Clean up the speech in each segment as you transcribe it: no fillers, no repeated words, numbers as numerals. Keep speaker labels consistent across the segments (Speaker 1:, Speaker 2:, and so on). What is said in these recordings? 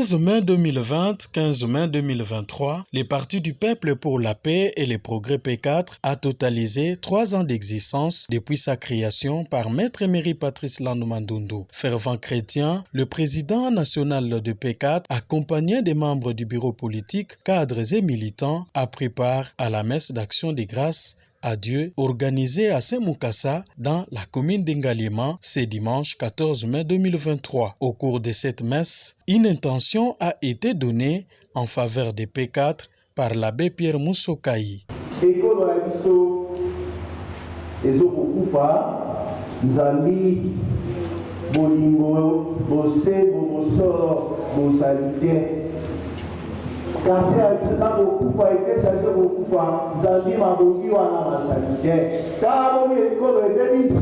Speaker 1: 15 mai 2020, 15 mai 2023, les Partis du Peuple pour la Paix et les Progrès P4 a totalisé 3 ans d'existence depuis sa création par Maître Emery Patrice Landou Mandundu. Fervent chrétien, le président national de P4, accompagné des membres du bureau politique, cadres et militants, a pris part à la messe d'action des grâces à Dieu organisée à Saint-Moukassa dans la commune d'Ingalima ce dimanche 14 mai 2023. Au cours de cette messe, une intention a été donnée en faveur des P4 par l'abbé Pierre Moussokaï.
Speaker 2: Quartier a beaucoup été cherché beaucoup Zandi Mabongi wana masalite. Taboni école de vie.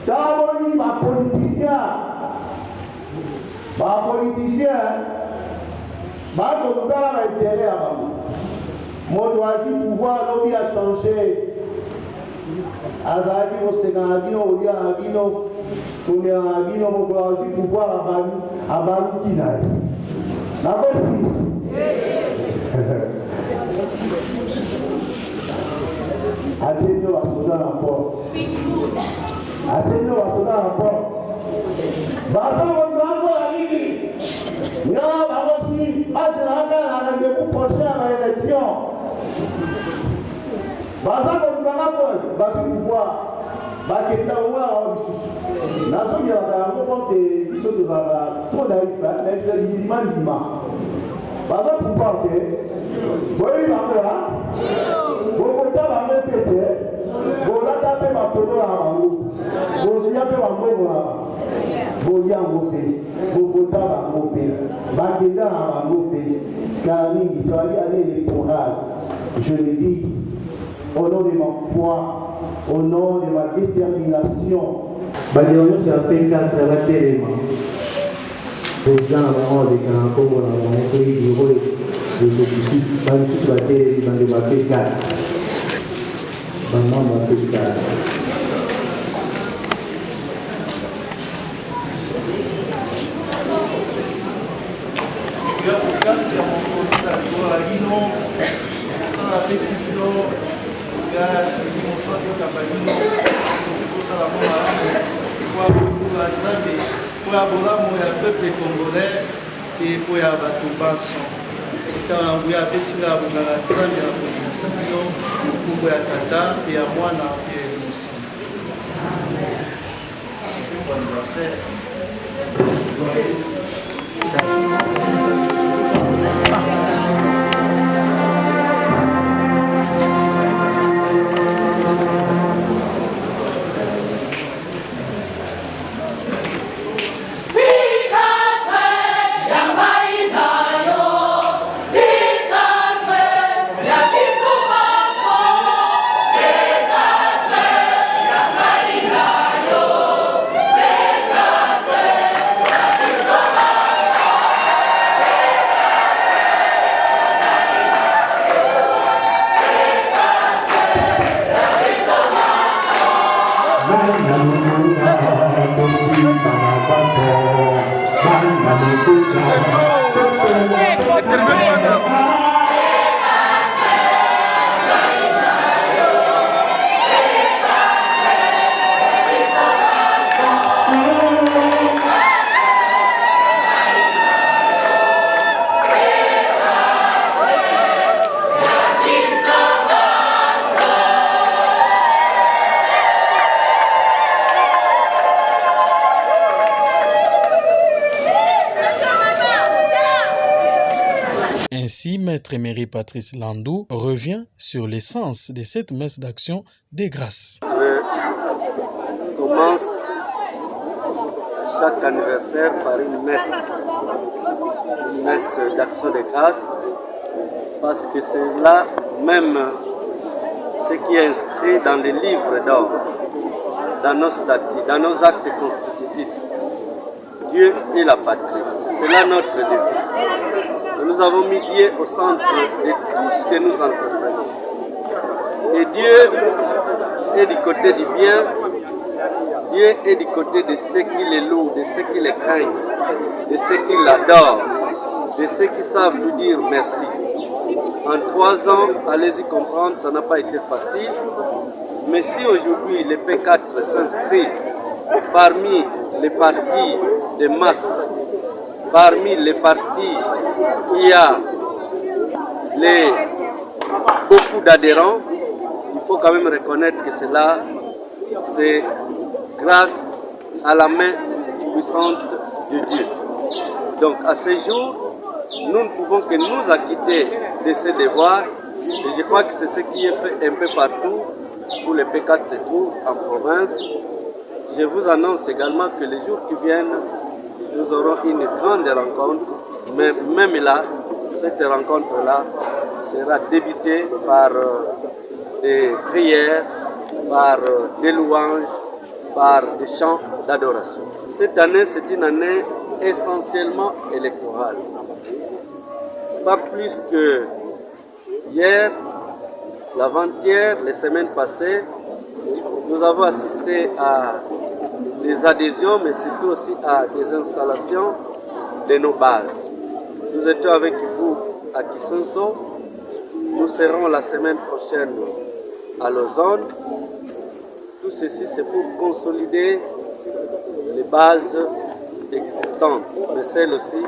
Speaker 2: Taboni ma politicien. Ma combattant l'intérêt à Bamou. Mon doisi pouvoir lobby a changé. Azadi au Séganabino, au Dianabino, tourner en Abino, mon doisi pouvoir à Bamou Kinaï. La bonne Attendez-nous à sauter à la porte. Attendez-nous à sauter à la porte. Baza votre enfant à l'île. Non, aussi, à rendez-vous prochain à l'élection. Baza votre enfant, Baza pouvoir. Bakenda wa nazo ya la ko de biso de la pour la lima. Baza pouvoir que oui la là. Vous la mettre. Vous la taper ma photo à vous. Vous y avez un mot là. Vous y avez vous votez à Mopé. Bakenda à Mopé. Car il doit y aller électoral. Je le dis au nom de ma foi. Au nom de ma détermination, Bagnon s'est fait 4 éléments. Président vraiment des grands comme on a montré du rôle de l'exécutif, dans le papier 4. Maintenant, on fait 4.
Speaker 3: Pour avoir le peuple congolais et pour avoir tout basso. C'est quand vous avez essayé de faire des choses, pour avoir tata et à moi, et aussi. Bon anniversaire.
Speaker 1: Ainsi, Maître Emery Patrice Landou revient sur l'essence de cette messe d'action des grâces.
Speaker 4: Je commence chaque anniversaire par une messe d'action des grâces, parce que c'est là même ce qui est inscrit dans les livres d'or, dans nos statuts, dans nos actes constitutifs. Dieu et la patrie, c'est là notre devise. Nous avons mis Dieu au centre de tout ce que nous entreprenons. Et Dieu est du côté du bien, Dieu Dieu est du côté de ceux qui les louent, de ceux qui les craignent, de ceux qui l'adorent, de ceux qui savent lui dire merci. En 3 ans, allez-y comprendre, ça n'a pas été facile. Mais si aujourd'hui le P4 s'inscrit parmi les partis de masse, parmi les partis où il y a beaucoup d'adhérents, il faut quand même reconnaître que cela, c'est grâce à la main puissante de Dieu. Donc à ce jour, nous ne pouvons que nous acquitter de ces devoirs et je crois que c'est ce qui est fait un peu partout où le P4 se trouve en province. Je vous annonce également que les jours qui viennent, nous aurons une grande rencontre, mais même là, cette rencontre-là sera débutée par des prières, par des louanges, par des chants d'adoration. Cette année, c'est une année essentiellement électorale. Pas plus que hier, l'avant-hier, les semaines passées, nous avons assisté à des adhésions, mais surtout aussi à des installations de nos bases. Nous étions avec vous à Kisenso. Nous serons la semaine prochaine à Lausanne. Tout ceci, c'est pour consolider les bases existantes, mais celles aussi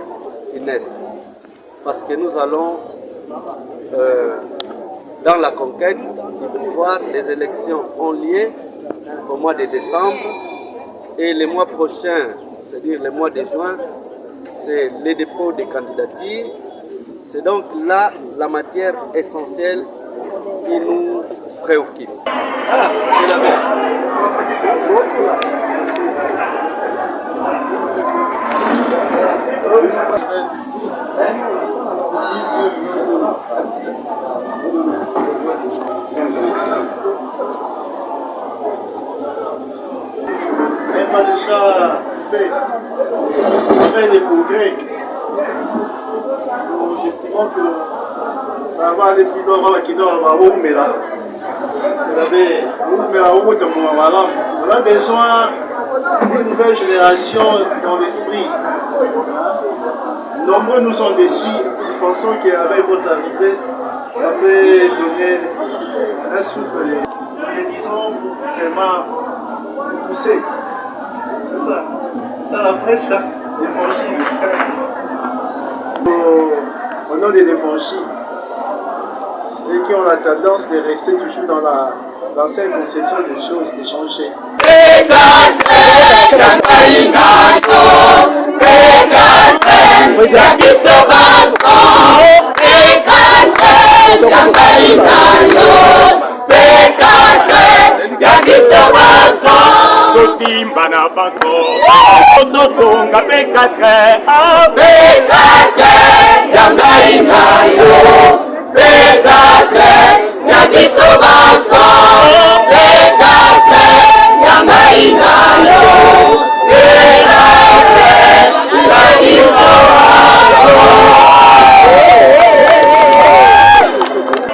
Speaker 4: qui naissent. Parce que nous allons dans la conquête du pouvoir. Les élections ont lieu au mois de décembre et les mois prochains, c'est-à-dire le mois de juin, c'est le dépôt des candidatures. C'est donc là la matière essentielle qui nous préoccupe. Ah, c'est la même.
Speaker 2: Elle m'a déjà fait des progrès. J'estime que ça va aller plus loin qui doit avoir mais là. On a besoin d'une nouvelle génération dans l'esprit. Nombreux nous sont déçus. Nous pensons qu'avec votre arrivée, ça peut donner un souffle. Mais disons, seulement pousser. C'est ça la prêche d'évangile. Au nom des évangiles, ceux qui ont la tendance de rester toujours dans l'ancienne conception des choses, de changer.
Speaker 5: Simba na bango ototonga P4 yanga ingayo P4 ya biso baso